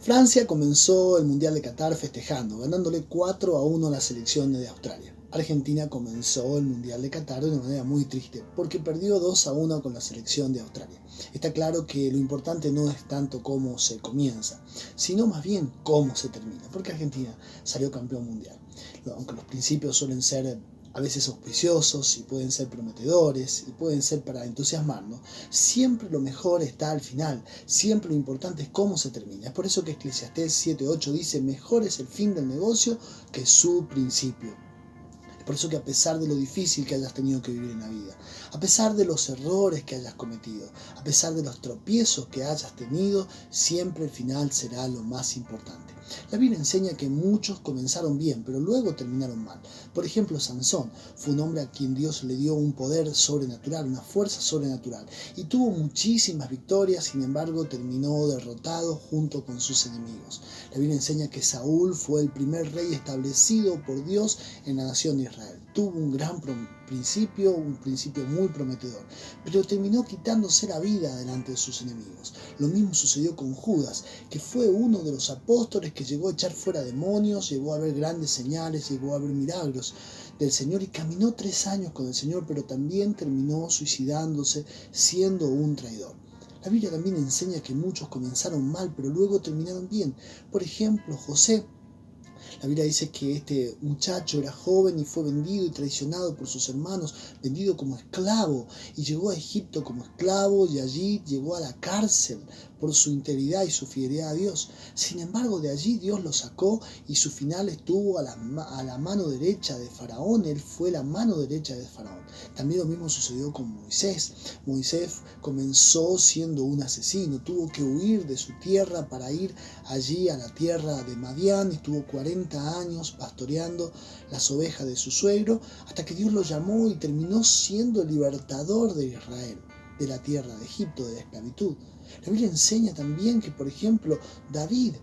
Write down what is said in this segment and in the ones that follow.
Francia comenzó el Mundial de Qatar festejando, ganándole 4-1 a la selección de Australia. Argentina comenzó el Mundial de Qatar de una manera muy triste, porque perdió 2-1 con la selección de Australia. Está claro que lo importante no es tanto cómo se comienza, sino más bien cómo se termina, porque Argentina salió campeón mundial. Aunque los principios suelen ser a veces auspiciosos y pueden ser prometedores y pueden ser para entusiasmarnos, siempre lo mejor está al final, siempre lo importante es cómo se termina. Es por eso que Eclesiastés 7:8 dice: mejor es el fin del negocio que su principio. Por eso que a pesar de lo difícil que hayas tenido que vivir en la vida, a pesar de los errores que hayas cometido, a pesar de los tropiezos que hayas tenido, siempre el final será lo más importante. La Biblia enseña que muchos comenzaron bien, pero luego terminaron mal. Por ejemplo, Sansón fue un hombre a quien Dios le dio un poder sobrenatural, una fuerza sobrenatural, y tuvo muchísimas victorias, sin embargo terminó derrotado junto con sus enemigos. La Biblia enseña que Saúl fue el primer rey establecido por Dios en la nación de Israel. Tuvo un gran principio muy prometedor, pero terminó quitándose la vida delante de sus enemigos. Lo mismo sucedió con Judas, que fue uno de los apóstoles que llegó a echar fuera demonios, llegó a ver grandes señales, llegó a ver milagros del Señor y caminó 3 años con el Señor, pero también terminó suicidándose, siendo un traidor. La Biblia también enseña que muchos comenzaron mal, pero luego terminaron bien. Por ejemplo, José. La Biblia dice que este muchacho era joven y fue vendido y traicionado por sus hermanos, vendido como esclavo, y llegó a Egipto como esclavo y allí llegó a la cárcel por su integridad y su fidelidad a Dios. Sin embargo, de allí Dios lo sacó y su final estuvo a la mano derecha de Faraón. Él fue la mano derecha de Faraón. También lo mismo sucedió con Moisés. Moisés comenzó siendo un asesino, tuvo que huir de su tierra para ir allí a la tierra de Madián, estuvo 40 años pastoreando las ovejas de su suegro, hasta que Dios lo llamó y terminó siendo el libertador de Israel, de la tierra de Egipto, de la esclavitud. La Biblia enseña también que, por ejemplo, David,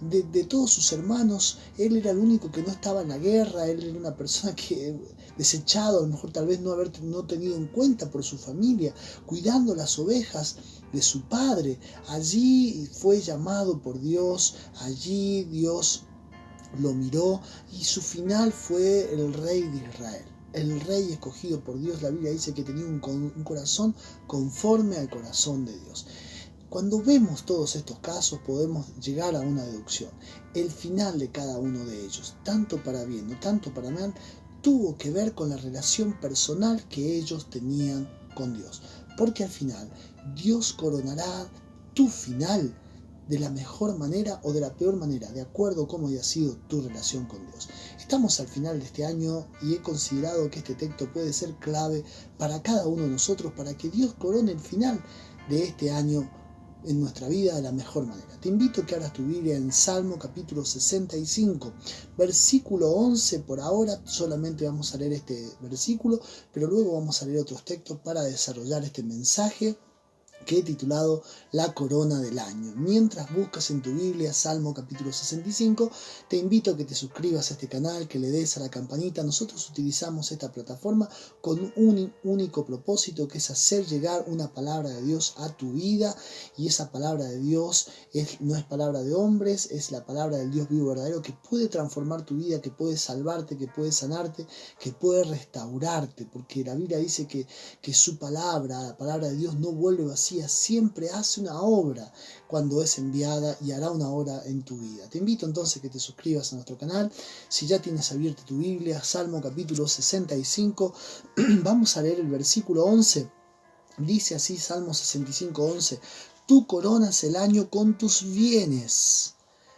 de todos sus hermanos, él era el único que no estaba en la guerra, él era una persona que desechado, a lo mejor tal vez no tenido en cuenta por su familia, cuidando las ovejas de su padre. Allí fue llamado por Dios, allí Dios lo miró y su final fue el rey de Israel. El rey escogido por Dios. La Biblia dice que tenía un corazón conforme al corazón de Dios. Cuando vemos todos estos casos podemos llegar a una deducción. El final de cada uno de ellos, tanto para bien o tanto para mal, tuvo que ver con la relación personal que ellos tenían con Dios. Porque al final Dios coronará tu final de la mejor manera o de la peor manera, de acuerdo a cómo haya sido tu relación con Dios. Estamos al final de este año y he considerado que este texto puede ser clave para cada uno de nosotros, para que Dios corone el final de este año en nuestra vida de la mejor manera. Te invito a que abras tu Biblia en Salmo capítulo 65, versículo 11. Por ahora solamente vamos a leer este versículo, pero luego vamos a leer otros textos para desarrollar este mensaje que he titulado La corona del año. Mientras buscas en tu Biblia Salmo capítulo 65, te invito a que te suscribas a este canal, que le des a la campanita. Nosotros utilizamos esta plataforma con un único propósito, que es hacer llegar una palabra de Dios a tu vida, y esa palabra de Dios no es palabra de hombres, es la palabra del Dios vivo verdadero, que puede transformar tu vida, que puede salvarte, que puede sanarte, que puede restaurarte, porque la Biblia dice que su palabra, la palabra de Dios, no vuelve vacía, siempre hace una obra cuando es enviada y hará una obra en tu vida. Te invito entonces a que te suscribas a nuestro canal. Si ya tienes abierta tu Biblia, Salmo capítulo 65, vamos a leer el versículo 11. Dice así Salmo 65, 11: tú coronas el año con tus bienes.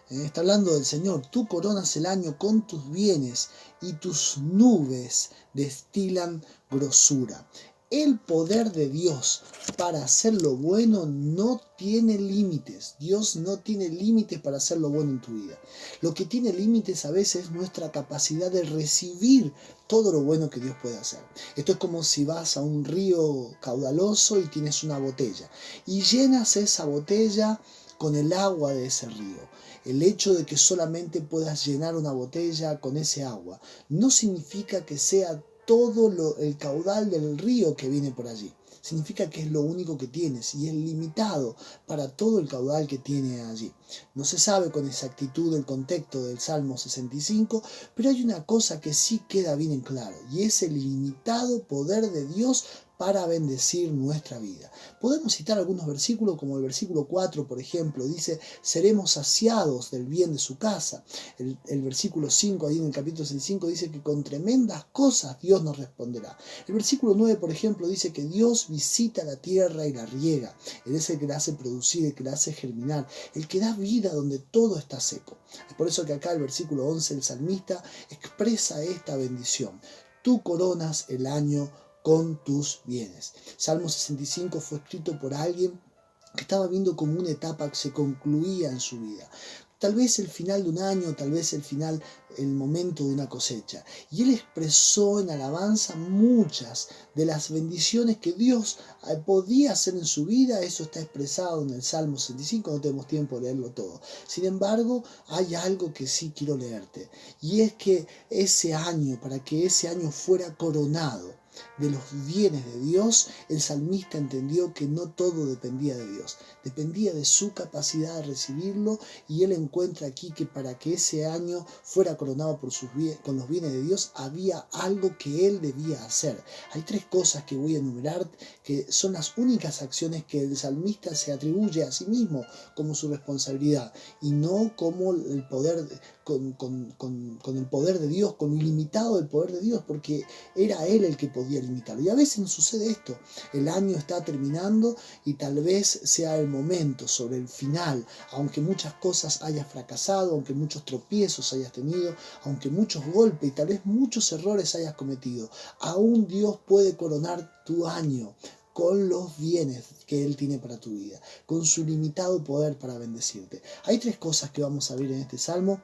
Está hablando del Señor. Tú coronas el año con tus bienes y tus nubes destilan grosura. El poder de Dios para hacer lo bueno no tiene límites. Dios no tiene límites para hacer lo bueno en tu vida. Lo que tiene límites a veces es nuestra capacidad de recibir todo lo bueno que Dios puede hacer. Esto es como si vas a un río caudaloso y tienes una botella y llenas esa botella con el agua de ese río. El hecho de que solamente puedas llenar una botella con ese agua no significa que sea todo el caudal del río que viene por allí. significa que es lo único que tienes y es limitado para todo el caudal que tiene allí. No se sabe con exactitud el contexto del Salmo 65, pero hay una cosa que sí queda bien en claro, y es el ilimitado poder de Dios para bendecir nuestra vida. Podemos citar algunos versículos, como el versículo 4, por ejemplo, dice: seremos saciados del bien de su casa. El versículo 5, ahí en el capítulo 65, dice que con tremendas cosas Dios nos responderá. El versículo 9, por ejemplo, dice que Dios visita la tierra y la riega. Él es el que la hace producir, el que la hace germinar, el que da vida donde todo está seco. Es por eso que acá el versículo 11, el salmista expresa esta bendición: tú coronas el año con tus bienes. Salmo 65 fue escrito por alguien que estaba viendo como una etapa que se concluía en su vida. Tal vez el final de un año, tal vez el momento de una cosecha. Y él expresó en alabanza muchas de las bendiciones que Dios podía hacer en su vida. Eso está expresado en el Salmo 65, no tenemos tiempo de leerlo todo. Sin embargo, hay algo que sí quiero leerte. Y es que ese año, para que ese año fuera coronado de los bienes de Dios, el salmista entendió que no todo dependía de Dios, dependía de su capacidad de recibirlo, y él encuentra aquí que para que ese año fuera coronado con los bienes de Dios, había algo que él debía hacer. Hay tres cosas que voy a enumerar, que son las únicas acciones que el salmista se atribuye a sí mismo como su responsabilidad, y no como el poder, con el poder de Dios, con lo ilimitado del poder de Dios, porque era él el que podía limitarlo. Y a veces nos sucede esto: el año está terminando y tal vez sea el momento, sobre el final, aunque muchas cosas hayas fracasado, aunque muchos tropiezos hayas tenido, aunque muchos golpes y tal vez muchos errores hayas cometido, aún Dios puede coronar tu año con los bienes que Él tiene para tu vida, con su limitado poder para bendecirte. Hay tres cosas que vamos a ver en este salmo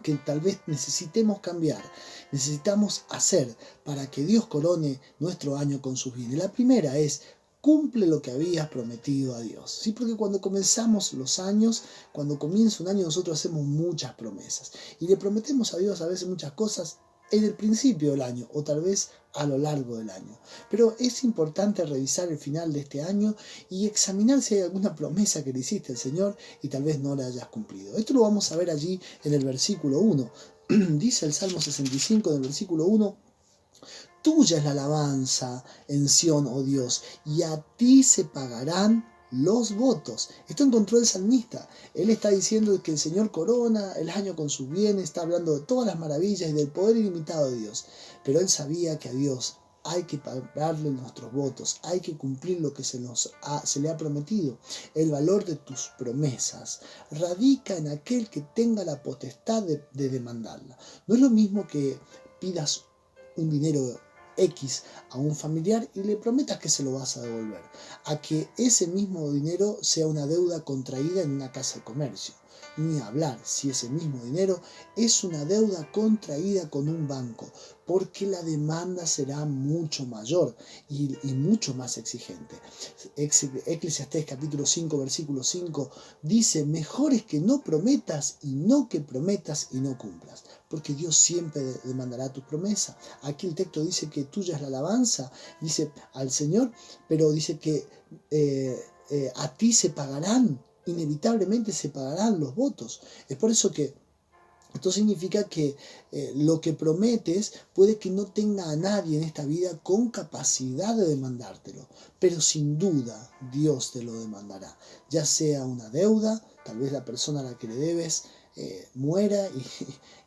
que tal vez necesitemos cambiar, necesitamos hacer para que Dios corone nuestro año con sus bienes. La primera es: cumple lo que habías prometido a Dios. Sí, porque cuando comenzamos los años, cuando comienza un año, nosotros hacemos muchas promesas y le prometemos a Dios a veces muchas cosas en el principio del año o tal vez a lo largo del año. Pero es importante revisar el final de este año y examinar si hay alguna promesa que le hiciste al Señor y tal vez no la hayas cumplido. Esto lo vamos a ver allí en el versículo 1. Dice el Salmo 65 en el versículo 1: tuya es la alabanza en Sión, oh Dios, y a ti se pagarán los votos. Esto encontró el salmista. Él está diciendo que el Señor corona el año con sus bienes, está hablando de todas las maravillas y del poder ilimitado de Dios. Pero él sabía que a Dios hay que pagarle nuestros votos, hay que cumplir lo que se le ha prometido. El valor de tus promesas radica en aquel que tenga la potestad de demandarla. No es lo mismo que pidas un dinero X a un familiar y le prometas que se lo vas a devolver, a que ese mismo dinero sea una deuda contraída en una casa de comercio. Ni hablar si ese mismo dinero es una deuda contraída con un banco, porque la demanda será mucho mayor y mucho más exigente. Eclesiastés capítulo 5 versículo 5 dice: mejor es que no prometas y no que prometas y no cumplas, porque Dios siempre demandará tu promesa. Aquí el texto dice que tuya es la alabanza, dice al Señor, pero dice que a ti se pagarán, inevitablemente se pagarán los votos. Es por eso que esto significa que lo que prometes puede que no tenga a nadie en esta vida con capacidad de demandártelo, pero sin duda Dios te lo demandará, ya sea una deuda, tal vez la persona a la que le debes muera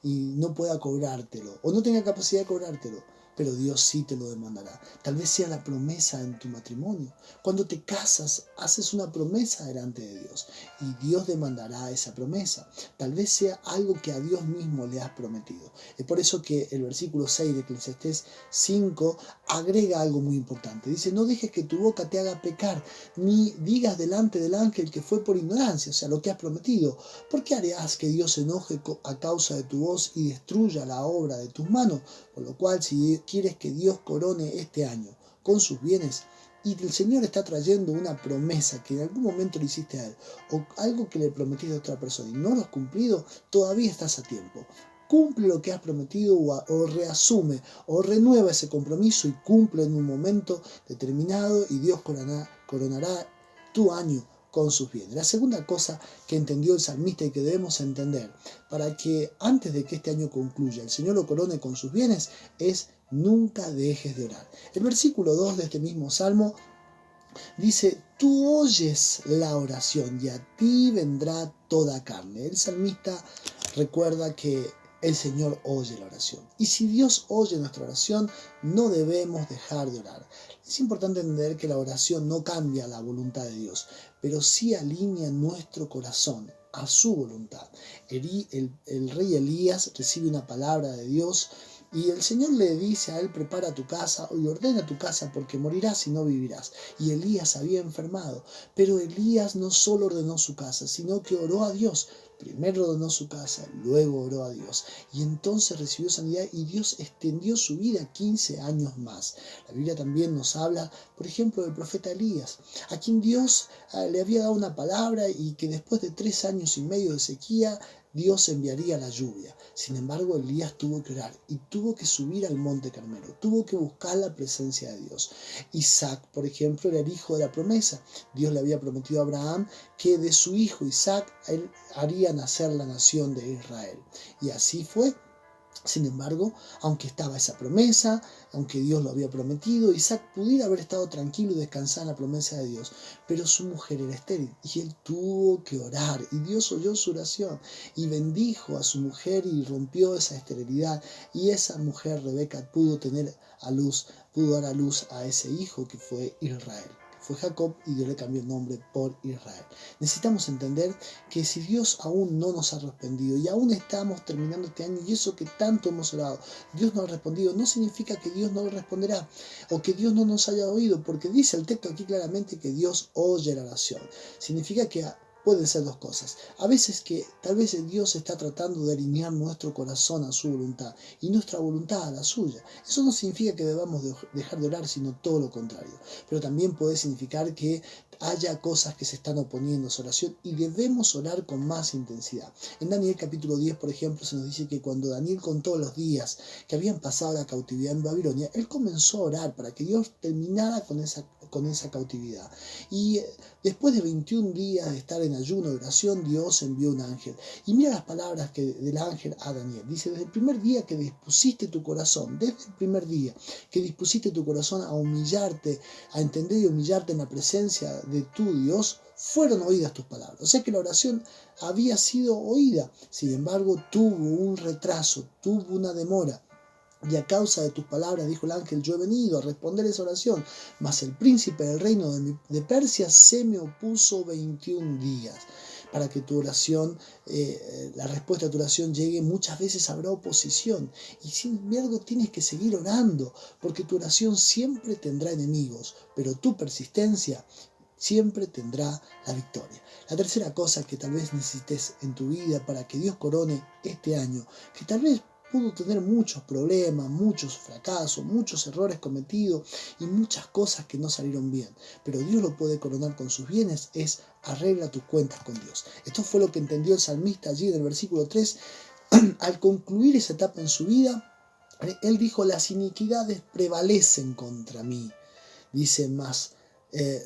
y no pueda cobrártelo, o no tenga capacidad de cobrártelo, pero Dios sí te lo demandará. Tal vez sea la promesa en tu matrimonio. Cuando te casas, haces una promesa delante de Dios y Dios demandará esa promesa. Tal vez sea algo que a Dios mismo le has prometido. Es por eso que el versículo 6 de Eclesiastés 5 agrega algo muy importante. Dice: no dejes que tu boca te haga pecar, ni digas delante del ángel que fue por ignorancia, o sea, lo que has prometido. ¿Por qué harás que Dios se enoje a causa de tu voz y destruya la obra de tus manos? Por lo cual, si quieres que Dios corone este año con sus bienes, y el Señor está trayendo una promesa que en algún momento le hiciste a Él, o algo que le prometiste a otra persona y no lo has cumplido, todavía estás a tiempo. cumple lo que has prometido o reasume o renueva ese compromiso y cumple en un momento determinado y Dios coronará tu año con sus bienes. La segunda cosa que entendió el salmista y que debemos entender para que antes de que este año concluya el Señor lo corone con sus bienes es: nunca dejes de orar. El versículo 2 de este mismo salmo dice: tú oyes la oración y a ti vendrá toda carne. El salmista recuerda que el Señor oye la oración. Y si Dios oye nuestra oración, no debemos dejar de orar. Es importante entender que la oración no cambia la voluntad de Dios, pero sí alinea nuestro corazón a su voluntad. El rey Elías recibe una palabra de Dios y el Señor le dice a él: prepara tu casa y ordena tu casa porque morirás y no vivirás. Y Elías había enfermado, pero Elías no solo ordenó su casa, sino que oró a Dios. Primero ordenó su casa, luego oró a Dios. Y entonces recibió sanidad y Dios extendió su vida 15 años más. La Biblia también nos habla, por ejemplo, del profeta Elías, a quien Dios le había dado una palabra y que después de 3 años y medio de sequía, Dios enviaría la lluvia. Sin embargo, Elías tuvo que orar y tuvo que subir al monte Carmelo, tuvo que buscar la presencia de Dios. Isaac, por ejemplo, era el hijo de la promesa. Dios le había prometido a Abraham que de su hijo Isaac él haría nacer la nación de Israel. Y así fue. Sin embargo, aunque estaba esa promesa, aunque Dios lo había prometido, Isaac pudiera haber estado tranquilo y descansar en la promesa de Dios, pero su mujer era estéril y él tuvo que orar y Dios oyó su oración y bendijo a su mujer y rompió esa esterilidad y esa mujer, Rebeca, pudo dar a luz a ese hijo que fue Israel. Fue Jacob y Dios le cambió el nombre por Israel. Necesitamos entender que si Dios aún no nos ha respondido y aún estamos terminando este año y eso que tanto hemos orado, Dios no ha respondido, no significa que Dios no responderá o que Dios no nos haya oído, porque dice el texto aquí claramente que Dios oye la oración. Significa que pueden ser dos cosas. A veces que tal vez Dios está tratando de alinear nuestro corazón a su voluntad y nuestra voluntad a la suya. Eso no significa que debamos dejar de orar, sino todo lo contrario. Pero también puede significar que haya cosas que se están oponiendo a su oración y debemos orar con más intensidad. En Daniel capítulo 10, por ejemplo, se nos dice que cuando Daniel contó los días que habían pasado la cautividad en Babilonia, él comenzó a orar para que Dios terminara con esa cautividad. Y después de 21 días de estar en ayuno de oración, Dios envió un ángel. Y mira las palabras del ángel a Daniel. Dice: desde el primer día que dispusiste tu corazón, desde el primer día que dispusiste tu corazón a humillarte, a entender y humillarte en la presencia de tu Dios, fueron oídas tus palabras. O sea que la oración había sido oída. Sin embargo, tuvo un retraso, tuvo una demora. Y a causa de tus palabras, dijo el ángel, yo he venido a responder esa oración. Mas el príncipe del reino de Persia se me opuso 21 días. Para que tu oración, la respuesta a tu oración llegue, muchas veces habrá oposición. Y sin embargo tienes que seguir orando, porque tu oración siempre tendrá enemigos, pero tu persistencia siempre tendrá la victoria. La tercera cosa que tal vez necesites en tu vida para que Dios corone este año, que tal vez pudo tener muchos problemas, muchos fracasos, muchos errores cometidos y muchas cosas que no salieron bien, pero Dios lo puede coronar con sus bienes, es: arregla tus cuentas con Dios. Esto fue lo que entendió el salmista allí en el versículo 3. Al concluir esa etapa en su vida, él dijo: las iniquidades prevalecen contra mí. Dice más: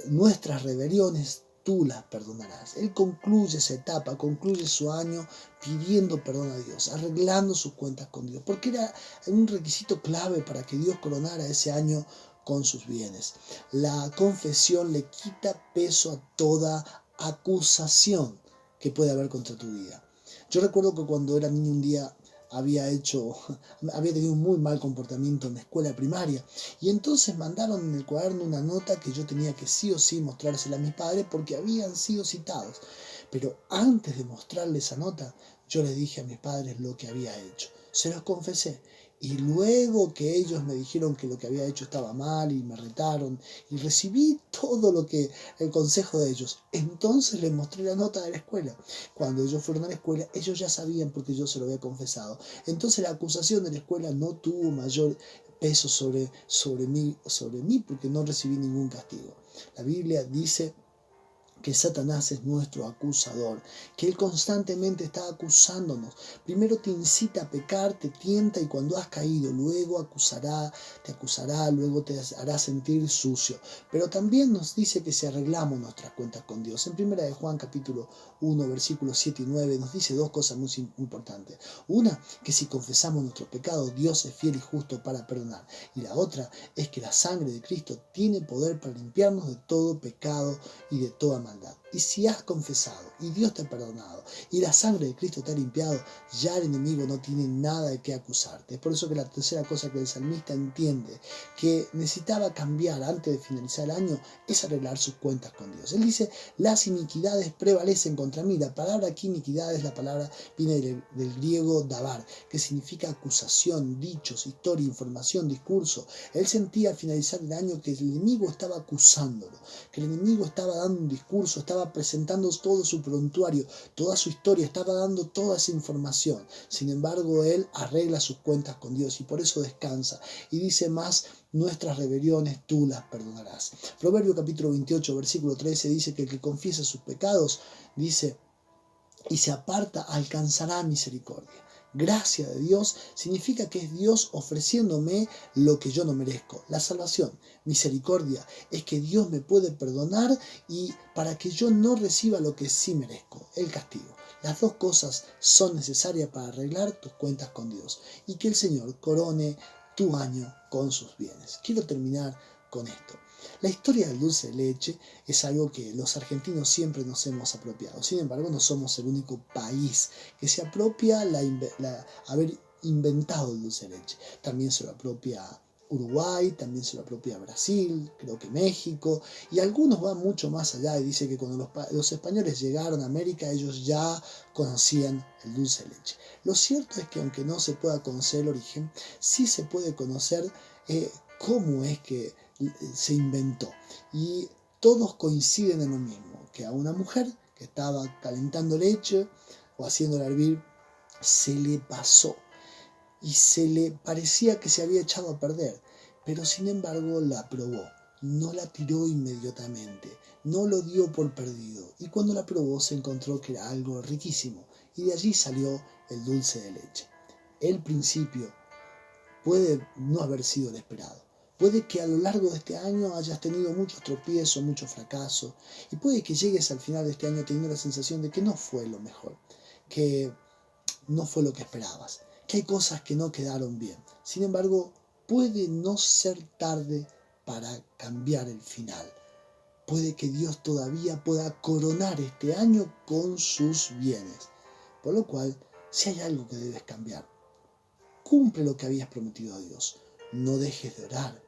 nuestras rebeliones tú las perdonarás. Él concluye esa etapa, concluye su año pidiendo perdón a Dios, arreglando sus cuentas con Dios, porque era un requisito clave para que Dios coronara ese año con sus bienes. La confesión le quita peso a toda acusación que puede haber contra tu vida. Yo recuerdo que cuando era niño un día había tenido un muy mal comportamiento en la escuela primaria y entonces mandaron en el cuaderno una nota que yo tenía que sí o sí mostrársela a mis padres porque habían sido citados. Pero antes de mostrarle esa nota, yo les dije a mis padres lo que había hecho. Se los confesé. Y luego que ellos me dijeron que lo que había hecho estaba mal y me retaron y recibí todo el consejo de ellos, entonces les mostré la nota de la escuela. Cuando ellos fueron a la escuela, ellos ya sabían porque yo se lo había confesado. Entonces la acusación de la escuela no tuvo mayor peso sobre mí porque no recibí ningún castigo. La Biblia dice que Satanás es nuestro acusador, que él constantemente está acusándonos. Primero te incita a pecar, te tienta y cuando has caído, luego te acusará, luego te hará sentir sucio. Pero también nos dice que si arreglamos nuestras cuentas con Dios. En 1 de Juan capítulo 1, versículos 7 y 9 nos dice dos cosas muy importantes. Una, que si confesamos nuestros pecados, Dios es fiel y justo para perdonar. Y la otra es que la sangre de Cristo tiene poder para limpiarnos de todo pecado y de toda maldad. Y si has confesado y Dios te ha perdonado y la sangre de Cristo te ha limpiado, ya el enemigo no tiene nada de qué acusarte. Es por eso que la tercera cosa que el salmista entiende que necesitaba cambiar antes de finalizar el año es arreglar sus cuentas con Dios. Él dice, las iniquidades prevalecen contra mí. La palabra aquí iniquidades, la palabra viene del griego dabar, que significa acusación, dichos, historia, información, discurso. Él sentía al finalizar el año que el enemigo estaba acusándolo, que el enemigo estaba dando un discurso, estaba presentando todo su prontuario, toda su historia, estaba dando toda esa información. Sin embargo, él arregla sus cuentas con Dios y por eso descansa. Y dice más, nuestras rebeliones tú las perdonarás. Proverbio capítulo 28, versículo 13 dice que el que confiesa sus pecados, dice, y se aparta, alcanzará misericordia. Gracia de Dios significa que es Dios ofreciéndome lo que yo no merezco. La salvación, misericordia, es que Dios me puede perdonar y para que yo no reciba lo que sí merezco, el castigo. Las dos cosas son necesarias para arreglar tus cuentas con Dios y que el Señor corone tu año con sus bienes. Quiero terminar con esto. La historia del dulce de leche es algo que los argentinos siempre nos hemos apropiado. Sin embargo, no somos el único país que se apropia haber inventado el dulce de leche. También se lo apropia Uruguay, también se lo apropia Brasil, creo que México, y algunos van mucho más allá y dicen que cuando los españoles llegaron a América, ellos ya conocían el dulce de leche. Lo cierto es que aunque no se pueda conocer el origen, sí se puede conocer cómo es que se inventó. Y todos coinciden en lo mismo, que a una mujer que estaba calentando leche o haciéndola hervir, se le pasó y se le parecía que se había echado a perder, pero sin embargo la probó, no la tiró inmediatamente, no lo dio por perdido, y cuando la probó se encontró que era algo riquísimo, y de allí salió el dulce de leche. El principio puede no haber sido el esperado. Puede que a lo largo de este año hayas tenido muchos tropiezos, muchos fracasos, y puede que llegues al final de este año teniendo la sensación de que no fue lo mejor, que no fue lo que esperabas, que hay cosas que no quedaron bien. Sin embargo, puede no ser tarde para cambiar el final. Puede que Dios todavía pueda coronar este año con sus bienes. Por lo cual, si hay algo que debes cambiar, cumple lo que habías prometido a Dios. No dejes de orar.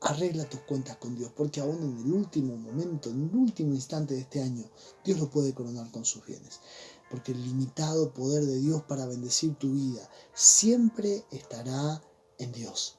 Arregla tus cuentas con Dios, porque aún en el último momento, en el último instante de este año, Dios lo puede coronar con sus bienes. Porque el limitado poder de Dios para bendecir tu vida siempre estará en Dios.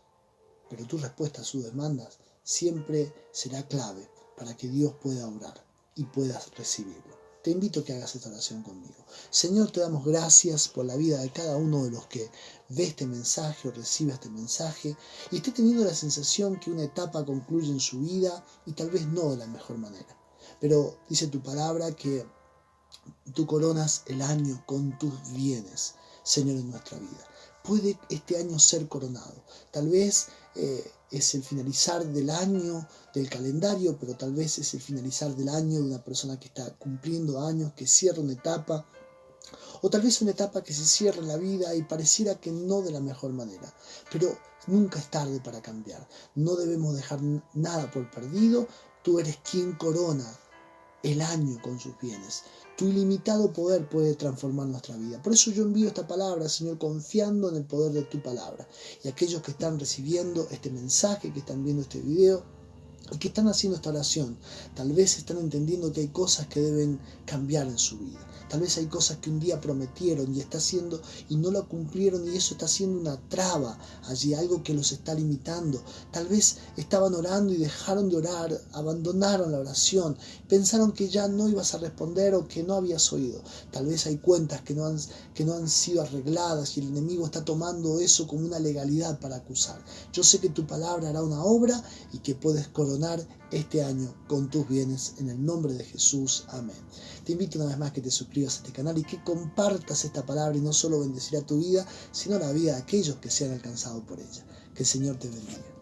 Pero tu respuesta a sus demandas siempre será clave para que Dios pueda obrar y puedas recibirlo. Te invito a que hagas esta oración conmigo. Señor, te damos gracias por la vida de cada uno de los que ve este mensaje o recibe este mensaje y esté teniendo la sensación que una etapa concluye en su vida y tal vez no de la mejor manera. Pero dice tu palabra que tú coronas el año con tus bienes, Señor, en nuestra vida. Puede este año ser coronado. Tal vez es el finalizar del año del calendario, pero tal vez es el finalizar del año de una persona que está cumpliendo años, que cierra una etapa, o tal vez una etapa que se cierra en la vida y pareciera que no de la mejor manera. Pero nunca es tarde para cambiar. No debemos dejar nada por perdido. Tú eres quien corona el año con sus bienes. Tu ilimitado poder puede transformar nuestra vida. Por eso yo envío esta palabra, Señor, confiando en el poder de tu palabra. Y aquellos que están recibiendo este mensaje, que están viendo este video y que están haciendo esta oración, tal vez están entendiendo que hay cosas que deben cambiar en su vida. Tal vez hay cosas que un día prometieron y está haciendo y no lo cumplieron y eso está siendo una traba allí, algo que los está limitando. Tal vez estaban orando y dejaron de orar, abandonaron la oración, pensaron que ya no ibas a responder o que no habías oído. Tal vez hay cuentas que no han sido arregladas y el enemigo está tomando eso como una legalidad para acusar. Yo sé que tu palabra hará una obra y que puedes coronar coronar este año con tus bienes en el nombre de Jesús. Amén. Te invito una vez más que te suscribas a este canal y que compartas esta palabra, y no solo bendecirá tu vida, sino la vida de aquellos que sean alcanzados por ella. Que el Señor te bendiga.